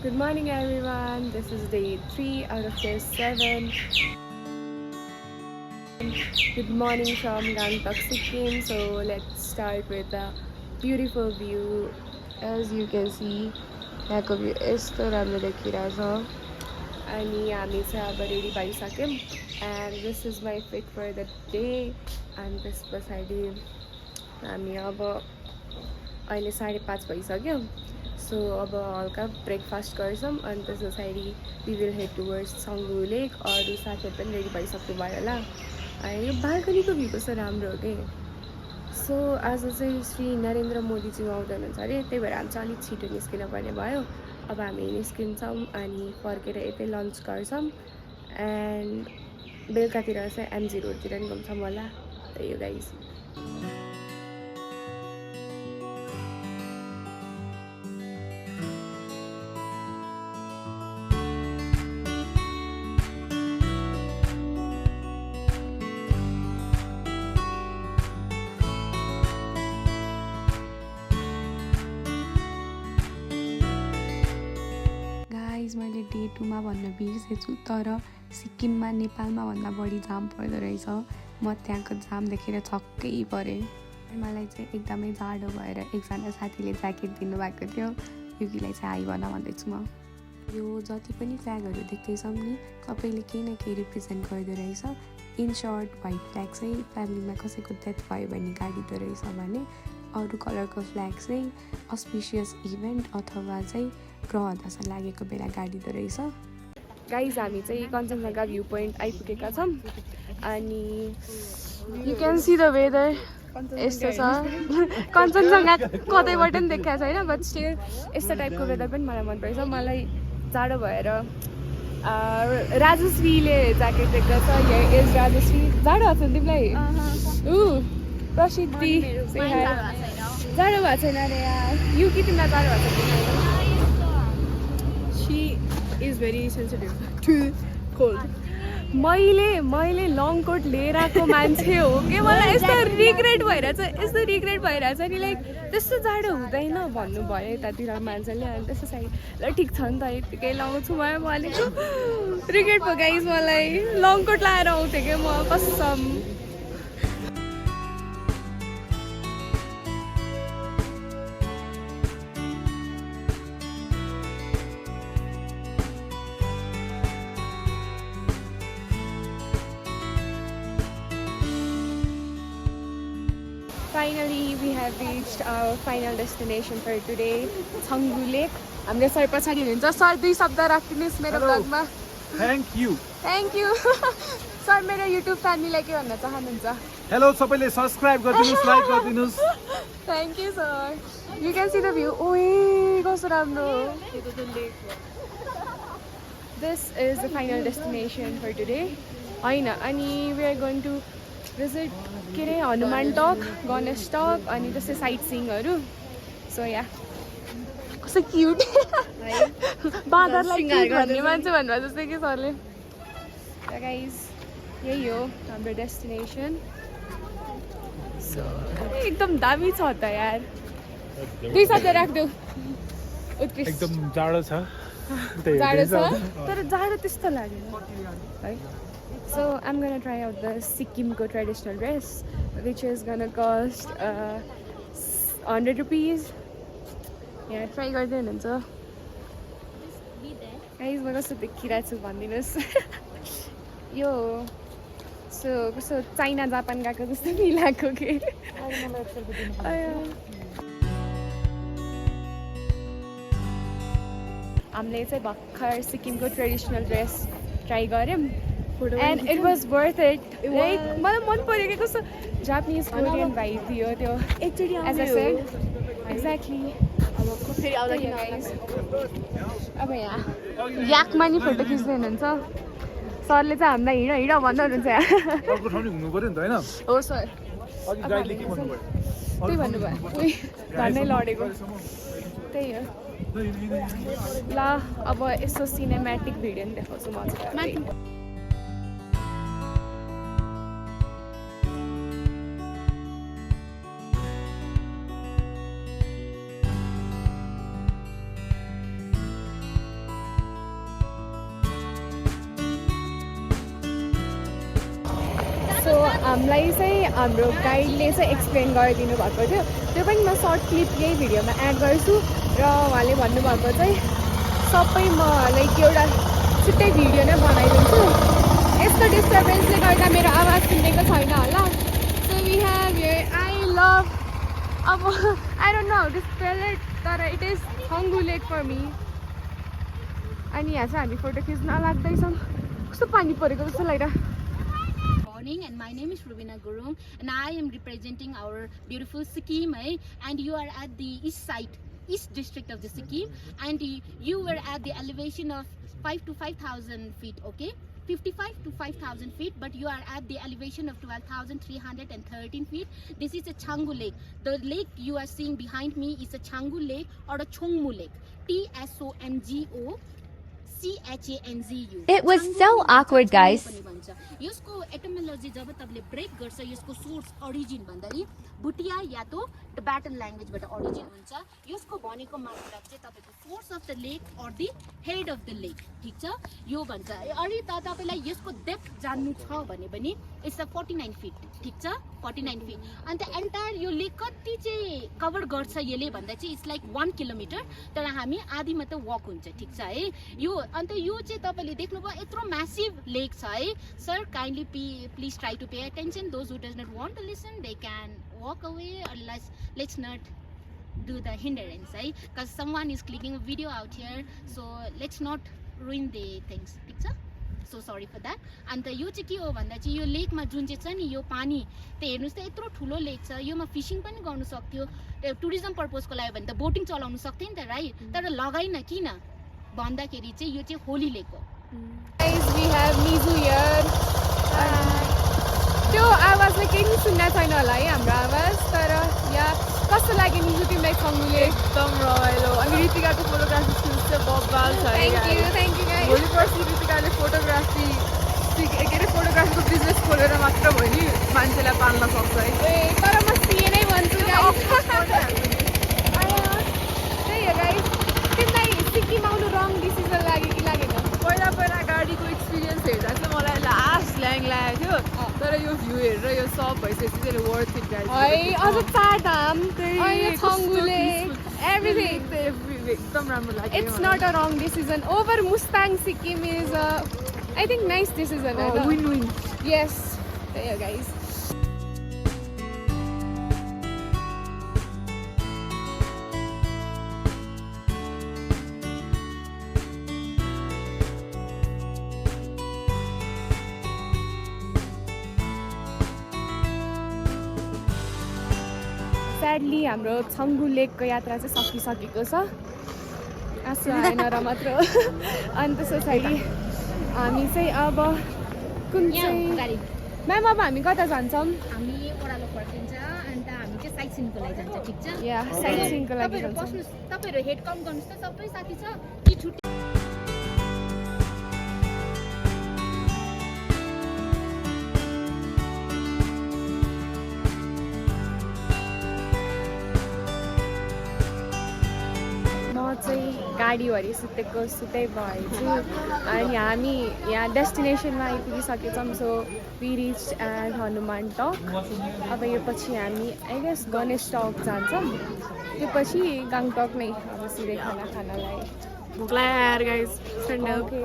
Good morning everyone. This is day 3 out of day 7. Good morning from Gangtok, Sikkim. So let's start with a beautiful view. As you can see, यहाँको view यस्तो राम्रो देखिरहेछ अनि हामी चाहिँ अब ready भइसक्यौँ and this is my fit for the day and त्यस पछाडि हामी अब अहिले 5:30 भइसक्यो सो अब हल्का ब्रेकफास्ट गर्छौँ अनि त्यस पछाडि we will head towards Changu लेक अरू साथीहरू पनि रेडी भइसक्नु भयो होला अनि यो बाल्कनीको भ्यू कस्तो राम्रो हो कि सो आज चाहिँ श्री नरेन्द्र मोदीजी आउँदै हुनुहुन्छ अरे त्यही भएर हामी चाहिँ अलिक छिटो निस्किन पर्ने भयो अब हामी निस्किन्छौँ अनि फर्केर यतै लन्च गर्छौँ एन्ड बेलुकातिर चाहिँ एमजी रोडतिर नि घुम्छौँ होला त्यही हो गाइस मैले डे 2 मा भन्न बिर्सेछु तर सिक्किममा नेपालमा भन्दा बढी जाम पर्दो रहेछ म त्यहाँको जाम देखेर छक्कै परेँ मलाई चाहिँ एकदमै जाडो भएर एकजना साथीले ज्याकेट दिनुभएको थियो युकीलाई चाहिँ हाई भन भन्दैछु म यो जति पनि फ्ल्यागहरू देख्दैछौँ नि सबैले केही न केही रिप्रेजेन्ट गर्दो रहेछ इन सर्ट व्हाइट फ्ल्याग चाहिँ फ्यामिलीमा कसैको डेथ भयो भने गाडिदो रहेछ भने अरू कलरको फ्ल्याग चाहिँ अस्पिसियस इभेन्ट अथवा चाहिँ ग्रह दशा लागेको बेला गाडिदो रहेछ गाइज हामी चाहिँ कञ्चनजङ्घा भ्यू पोइन्ट आइपुगेका छौँ अनि you can see the weather यस्तो छ कञ्चनजङ्घा कतैबाट पनि देखाएको छैन बट स्टिल यस्तो टाइपको वेदर पनि मलाई मनपर्छ मलाई जाडो भएर राजश्रीले ज्याकेट देख्दछ यहाँ एज राजश्री जाडो भएको छ तिमीलाई प्रसिद्धि जाडो भएको छैन अरे यार युकी तिमीलाई जाडो भएको छ is very sensitive to cold. मैले लङ कोट लिएर आएको मान्छे हो कि मलाई यस्तो रिग्रेट भइरहेछ नि लाइक त्यस्तो जाडो हुँदैन भन्नुभयो यतातिर मान्छेले अनि त्यस्तो साइड ल ठिक छ नि त यतिकै लगाउँछु म भनेको रिग्रेट भयो गाइस मलाई लङ कोट लगाएर आउँथेँ कि म कसम Finally, we have reached our final destination for today, Changgu Lake. हामीले सर पछाडि हुनुहुन्छ सर 2 शब्द राखिदिनुस् मेरो ब्लगमा थ्याङ्क यू सर मेरो युट्युब फ्यामिलीलाई के भन्न चाहनुहुन्छ हेलो सबैले सब्स्क्राइब गरिदिनुस् लाइक गरिदिनुस् thank you sir you can see the view ओए कस्तो राम्रो this is the final destination for today होइन अनि we are going to visit के अरे हनुमान टक गणेश टक अनि त्यस्तै साइट सिइङहरू सो या कस्तो क्युट बाँदरलाई क्युट भन्ने मान्छे भन्नुभयो जस्तै कि सरले गाइज यही हो हाम्रो डेस्टिनेसन सो एकदम दामी छ त यार 2 शब्द राख्दो उत्कृष्ट एकदम जाडो छ तर जाडो त्यस्तो लागेन है So I'm gonna try out the Sikkimko traditional dress, which is gonna cost 100 rupees. Yeah, try गर्दै हुनुहुन्छ गाइस म कस्तो देखिरहेको छु भनिदिनुहोस् यो सो कस्तो चाइना जापान गएको जस्तो मिलाएको के हामीले चाहिँ भर्खर सिक्किमको ट्रेडिसनल ड्रेस ट्राई गऱ्यौँ and it was worth it like मलाई मन पर्यो कि कस्तो जापानिज कोरियन भाइब थियो त्यो एकचोटि as I said exactly अब फेरि अब यहाँ याकमा नि फोटो खिच्दै हुनुहुन्छ सरले चाहिँ हामीलाई हिँड भन्नुहुन्छ अर्को ठाउँ घुम्नु पर्यो नि त हैन हो सर अघि गाइडले के भन्नुभयो त्यही भन्नुभयो उही भन्नै लडेको त्यही हो ल अब यसो सिनेमेटिक भिडियो नि देखाउँछु म हामीलाई चाहिँ हाम्रो गाइडले चाहिँ एक्सप्लेन गरिदिनु भएको थियो त्यो पनि म सर्ट क्लिप यही भिडियोमा एड गर्छु र उहाँले भन्नुभएको चाहिँ सबै म लाइक एउटा छुट्टै भिडियो नै बनाइदिन्छु यस्तो डिस्टर्बेन्सले गर्दा मेरो आवाज सुनेको छैन होला so we have here I love अब I don't know how to spell it तर it is Changu lake for me अनि यहाँ चाहिँ हामी फोटो खिच्न लाग्दैछौँ कस्तो पानी परेको जस्तो लागिरहेको And my name is Rubina Gurung and I am representing our beautiful Sikkim and you are at the east district of the Sikkim and you were at the elevation of 5 to 5,000 feet, okay? 55 to 5,000 feet, but you are at the elevation of 12,313 feet. This is a Changu Lake. The lake you are seeing behind me is a Changu Lake or a Chongmu Lake. TSONGO CHANGU. It was so awkward, guys. यसको एटोमोलोजी जब तपाईले brake गर्छ यसको source origin भन्दाखेरि भुटिया या तो Tibetan ल्याङ्ग्वेजबाट origin हुन्छ यसको भनेको मतलब चाहिँ तपाईको source of the lake or the head of the lake ठीक छ यो भन्छ अनि तपाईलाई यसको डेप्थ जान्नु छ भने पनि इट्स 49 फिट ठीक छ 49 फिट अन्त एन्टायर यो लेक कति चाहिँ कभर गर्छ यसले भन्दा चाहिँ इट्स लाइक 1 किलोमिटर तर हामी आधी मात्र वक हुन्छ ठीक छ है यो अन्त यो चाहिँ तपाईले देख्नुभयो यत्रो म्यासिभ लेक छ है sir kindly please try to pay attention those who does not want to listen they can walk away or let's not do the hindrance because someone is clicking a video out here so let's not ruin the things ठीक छ so sorry for that अन्त यो चाहिँ के हो भन्दा चाहिँ यो लेकमा जुन चाहिँ छ नि यो पानी त हेर्नुस् त यत्रो ठुलो लेक छ योमा फिशिङ पनि गर्न सक्थ्यो टुरिज्म पर्पजको लागि भने त बोटिङ चलाउन सक्थ्यो नि त राइट तर लगाइन किन भन्दाखेरि चाहिँ यो चाहिँ होली लेक हो Guys, we have Mizu here. त्यो आवाजलाई केही पनि सुन्न छैन होला है हाम्रो आवाज तर यहाँ कस्तो लाग्यो मिजु तिमीलाई छङ्गुले एकदम रमाइलो अनि रितिकाको फोटोग्राफी स्किल्स चाहिँ बब्बाल छ थ्याङ्क यू गाइस भोलि पर्सि रितिकाले फोटोग्राफीको बिजनेस खोलेर मात्र भयो नि मान्छेलाई पाल्न सक्छ है ए तर म सिए नै भन्छु गाइस त्यही हो गाइस तिमीलाई सिक्किम आउनु रङ डिसिजन लाग्यो कि लागेन पहिला गाडीको एक्सपिरियन्स हेर्दा चाहिँ मलाई लास्ट ल्याङ लागेको थियो तर यो भ्यू हेरेर यो सब भइसकेपछि चाहिँ वर्थ इट गाइस है अझ चार धाम अनि छङ्गुले एभ्रिथिङ एकदम राम्रो लाग्यो it's not a wrong decision over Mustang Sikkim is I think nice decision win win yes त्यही हो गाइस स्याडली हाम्रो छङ्गु लेकको यात्रा चाहिँ सकिसकेको छ आँसु आएन र मात्र अनि त्यस पछाडि हामी चाहिँ अब कुन चाहिँ म्याम अब हामी कता जान्छौँ हामी ओह्रालो फर्किन्छ अन्त हामी चाहिँ साइट सिनको लागि जान्छ ठीक छ या साइट सिनको लागि तपाईहरु जान्छौँ बस्नुस् तपाईहरु हेड काउन्ट गर्नुस् त सबै साथी छ कि छुट्टी चाहिँ गाडीभरि सुतै भएछु अनि हामी यहाँ डेस्टिनेसनमा आइपुगिसकेछौँ so we reach and Hanuman Tok अब यो पछि हामी आई गेस गणेश टक जान्छौँ त्यो पछि गाङटक नै अब सिधै खाना खानलाई भोक लाग्यो guys okay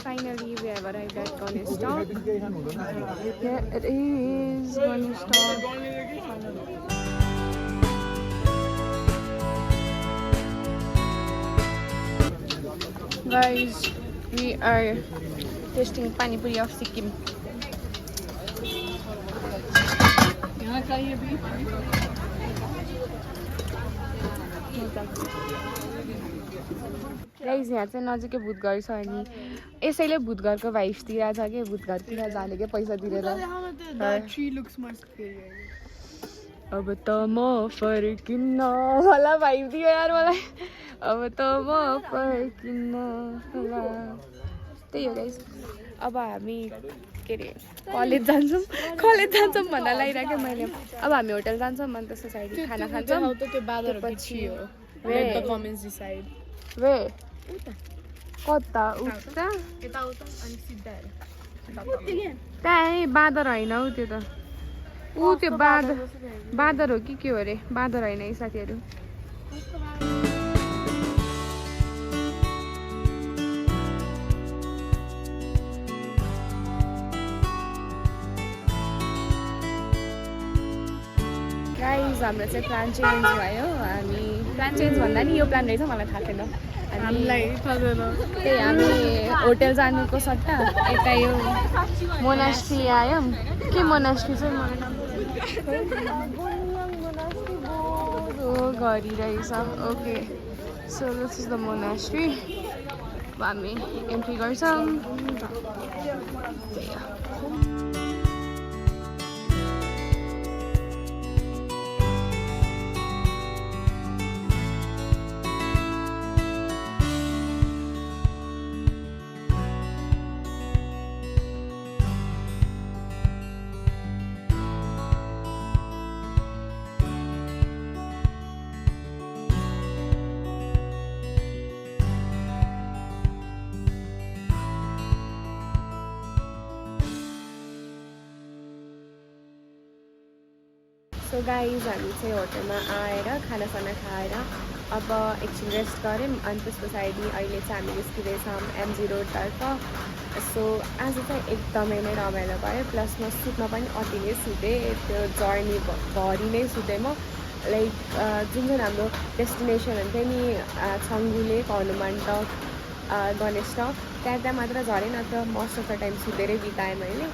Finally, we have arrived at Ganesh Town. Here it is, Ganesh Town. Guys, we are tasting Pani Puri of Sikkim. Guys यहाँ चाहिँ नजिकै भूतघर छ अनि यसैले भूतघरको भाइब्स दिइरहेको छ कि भूतघरतिर जाने के पैसा तिरेर अब त म फर्किन्न होला भाइ दियो यार मलाई अब त म फर्किन्न होला त्यही हो गाइस अब हामी के अरे कलेज जान्छौँ भन्दा लागिरहेको मैले अब हामी होटल जान्छौँ अनि त्यस पछाडि खाना खान्छौँ त्यो बादर पछि हो way the comments decide way कता उता यताउता अनि सिधा हेर त्यहाँ बाँदर होइन हौ त्यो त ऊ त्यो बाँदर हो कि के हो अरे बाँदर होइन है साथीहरू गाइज हाम्रो चाहिँ प्लान चेन्ज भयो हामी प्लान चेन्ज भन्दा नि यो प्लान रहेछ मलाई थाहा थिएन हामीलाई थाहा छैन त्यही हामी होटेल जानुको सट्टा यता यो मोनास्ट्री आयौँ के मोनास्ट्री चाहिँ मलाई घरि रहेछ okay so this is the monastery अब हामी एन्ट्री गर्छौँ त्यही हो सो गाइज हामी चाहिँ होटलमा आएर खानासाना खाएर अब एकछिन रेस्ट गऱ्यौँ अनि त्यस पछाडि अहिले चाहिँ हामी निस्किँदैछौँ एमजी रोडतर्फ सो आज चाहिँ एकदमै नै रमाइलो भयो प्लस म सुत्न पनि अति नै सुतेँ त्यो जर्नी भरि नै सुतेँ म लाइक जुन चाहिँ हाम्रो डेस्टिनेसन हुन्थ्यो नि छङ्गु लेक हनुमान टक गणेश टक त्यहाँ मात्र झरेँ नत्र मोस्ट अफ द टाइम सुतेरै बिताएँ मैले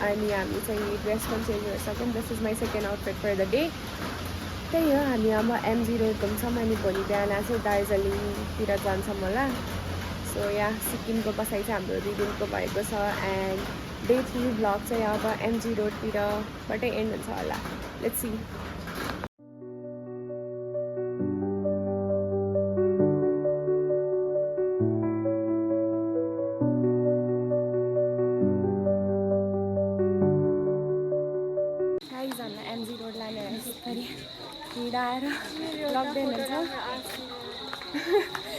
अनि हामी चाहिँ ड्रेस पनि चेन्ज गरिसक्यौँ this is my second outfit for the day त्यही हो हामी अब एमजी रोड घुम्छौँ अनि भोलि बिहान चाहिँ दार्जिलिङतिर जान्छौँ होला सो यहाँ सिक्किमको बसाइ चाहिँ हाम्रो 2 दिनको भएको छ एन्ड डे 3 ब्लग चाहिँ अब एमजी रोडतिरबाटै एन्ड हुन्छ होला लेट्स सी एमजी रोड लाने हिँडाएर लग्दैन हुन्छ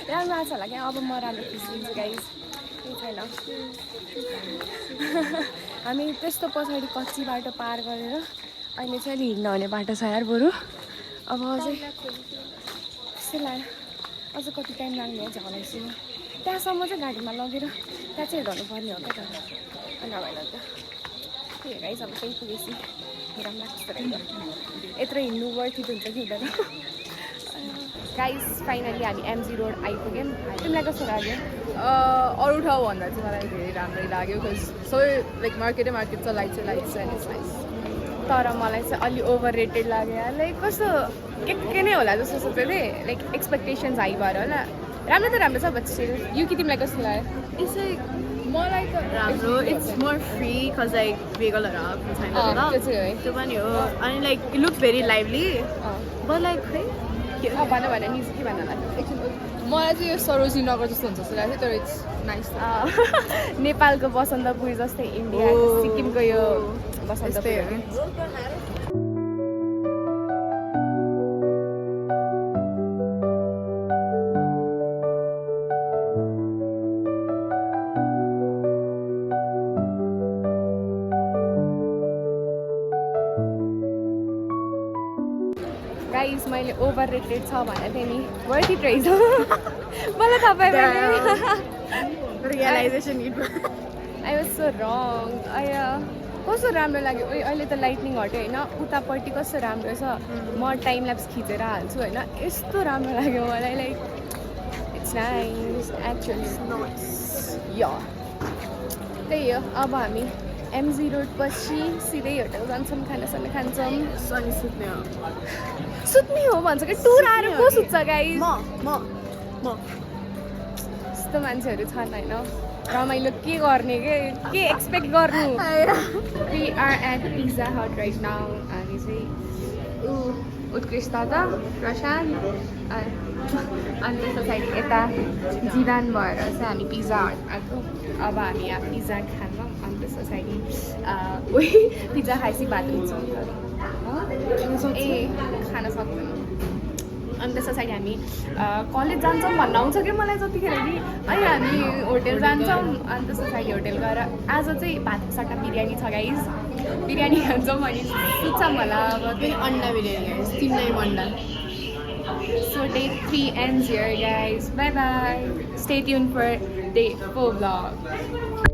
राम्रो आएको छ होला क्या अब म राम्रो खिचिदिन्छु गाइज केही छैन हामी त्यस्तो पछाडि कच्ची बाटो पार गरेर अहिले चाहिँ हिँड्न हुने बाटो छ यार बरु अब अझै त्यस्तै लाग्यो अझ कति टाइम लाग्ने चाहिँ हलाइछु त्यहाँसम्म चाहिँ गाडीमा लगेर त्यहाँ चाहिँ हिँड्नु पर्ने हो क्या त नभएर त त्यही गाइज अब त्यही पुगेपछि राम्रो लाग्छ यत्रो हिँड्नु वर्थ इट हुन्छ कि हुँदैन गाइज फाइनली हामी एमजी रोड आइपुग्यौँ तिमीलाई कस्तो लाग्यो अरू ठाउँ भन्दा चाहिँ मलाई धेरै राम्रै लाग्यो बिकज सबै लाइक मार्केट छ लाइट छ एन्ड इट्स नाइस तर मलाई चाहिँ अलि ओभर रेटेड लाग्यो लाइक कस्तो के नै होला जस्तो सोचेको थिएँ लाइक एक्सपेक्टेसन्स हाई भएर होला राम्रो छ बट स्टिल यो कि तिमीलाई कस्तो लाग्यो इट्स लाइक मलाई त राम्रो it's more free cause like भेगलहरू आएको छैन त्यो चाहिँ है त्यो पनि हो अनि like it looks very lively but like खै भन निज के भन्नु मलाई चाहिँ यो सरोजी नगर जस्तो हुन्छ जस्तो लाग्थ्यो तर इट्स नाइस नेपालको बसन्तपुर जस्तै इन्डिया सिक्किमको यो बसन्तपुर गाइस मैले ओभर रेटेड छ भनेको थिएँ नि वर्थ इट रहेछ मलाई थाहा पाएँ रियलाइजेसन आई वाज सो रङ कस्तो राम्रो लाग्यो अहिले त लाइटनिङ हट्यो होइन उतापट्टि कस्तो राम्रो छ म टाइम ल्याप्स खिचेर हाल्छु होइन यस्तो राम्रो लाग्यो मलाई लाइक इट्स नाइस एक्चुअली या त्यही हो अब हामी एमजी रोड पछि सिधै होटल जान्छौँ खानासाना खान्छौँ अनि सुत्ने हो भन्छ कि टुर आएर को सुत्छ गाइस म यस्तो मान्छेहरू छन् होइन रमाइलो के गर्ने के एक्सपेक्ट गर्नु we are at Pizza Hut right now हामी चाहिँ उत्कृष्ट त प्रशान्त अनि त्यस पछाडि यता जिदान भएर चाहिँ हामी पिज्जा हट आएको अब हामी यहाँ पिज्जा खान्छौँ अनि त्यस पछाडि उही पिज्जा खाएपछि भात हुन्छौँ ए खान सक्दैन अनि त्यस पछाडि हामी कलेज जान्छौँ भन्न आउँछ कि मलाई जतिखेर कि अहिले हामी होटेल जान्छौँ अनि त्यस पछाडि होटेल गएर आज चाहिँ भातको सट्टा बिरयानी छ गाइस बिरयानी खान्छौँ भने सुत्छ होला अब पनि अन्डा बिरयानी स्टिम लाइम अन्डा So day 3 ends here guys. Bye bye. Stay tuned for day 4 vlog.